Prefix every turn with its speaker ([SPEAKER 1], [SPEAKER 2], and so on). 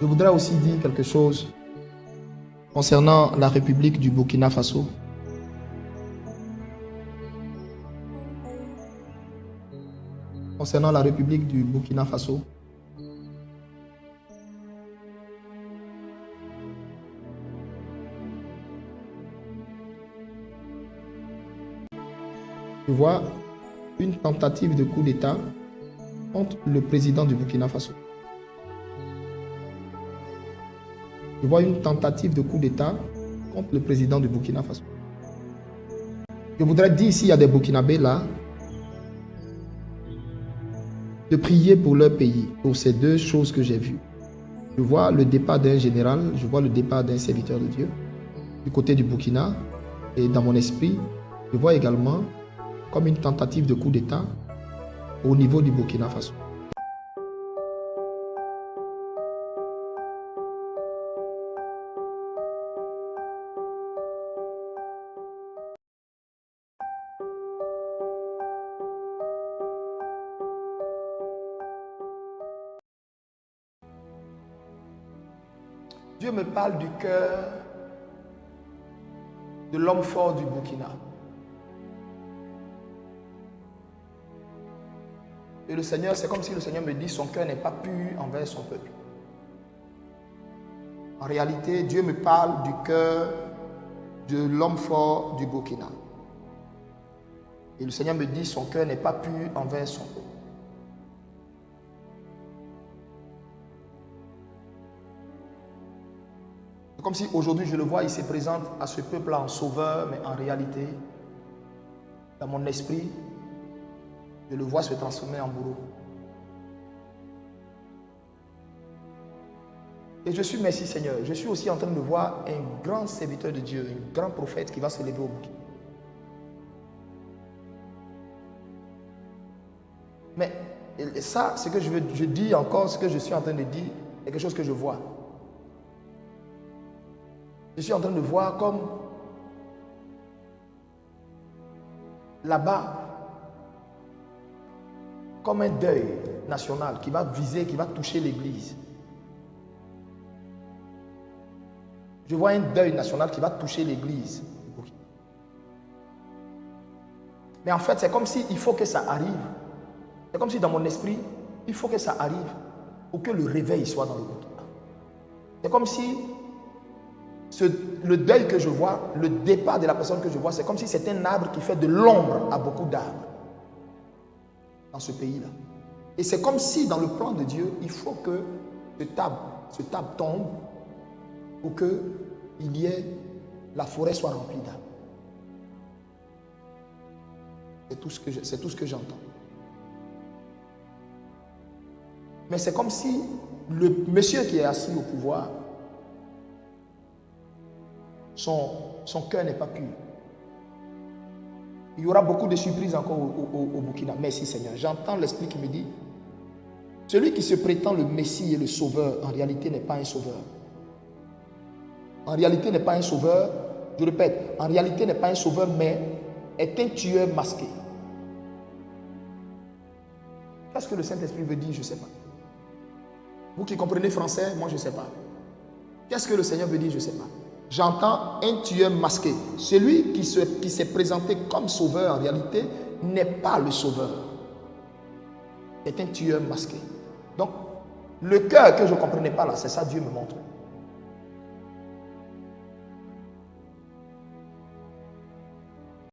[SPEAKER 1] Je voudrais aussi dire quelque chose concernant la République du Burkina Faso. Concernant la République du Burkina Faso. Je vois une tentative de coup d'État contre le président du Burkina Faso. Je vois une tentative de coup d'État contre le président du Burkina Faso. Je voudrais dire, s'il y a des Burkinabés là, de prier pour leur pays, pour ces deux choses que j'ai vues. Je vois le départ d'un général, je vois le départ d'un serviteur de Dieu du côté du Burkina, et dans mon esprit, je vois également comme une tentative de coup d'État au niveau du Burkina Faso. Dieu me parle du cœur de l'homme fort du Burkina. Et le Seigneur, c'est comme si le Seigneur me dit, son cœur n'est pas pur envers son peuple. En réalité, Dieu me parle du cœur de l'homme fort du Burkina. Et le Seigneur me dit, son cœur n'est pas pur envers son peuple. C'est comme si aujourd'hui je le vois, il se présente à ce peuple-là en sauveur, mais en réalité, dans mon esprit, je le vois se transformer en bourreau. Et je suis, merci Seigneur, je suis aussi en train de voir un grand serviteur de Dieu, un grand prophète qui va se lever au Burkina. Mais ça, ce que je dis encore, ce que je suis en train de dire, est quelque chose que je vois. Je suis en train de voir comme là-bas, comme un deuil national qui va viser, qui va toucher l'Église. Je vois un deuil national qui va toucher l'Église. Mais en fait, c'est comme si il faut que ça arrive. C'est comme si dans mon esprit, il faut que ça arrive pour que le réveil soit dans le Burkina. C'est comme si le deuil que je vois, le départ de la personne que je vois, c'est comme si c'est un arbre qui fait de l'ombre à beaucoup d'arbres dans ce pays-là. Et c'est comme si dans le plan de Dieu, il faut que ce table tombe pour que la forêt soit remplie d'arbres. C'est tout ce que j'entends. Mais c'est comme si le monsieur qui est assis au pouvoir, son cœur n'est pas pur. Il y aura beaucoup de surprises encore au Burkina. Merci Seigneur. J'entends l'Esprit qui me dit, celui qui se prétend le Messie et le Sauveur, en réalité n'est pas un sauveur. En réalité n'est pas un sauveur, je répète, en réalité n'est pas un sauveur, mais est un tueur masqué. Qu'est-ce que le Saint-Esprit veut dire? Je ne sais pas. Vous qui comprenez français, moi je ne sais pas. Qu'est-ce que le Seigneur veut dire? Je ne sais pas. J'entends un tueur masqué. Celui qui s'est présenté comme sauveur, en réalité, n'est pas le sauveur. C'est un tueur masqué. Donc, le cœur que je ne comprenais pas là, c'est ça Dieu me montre.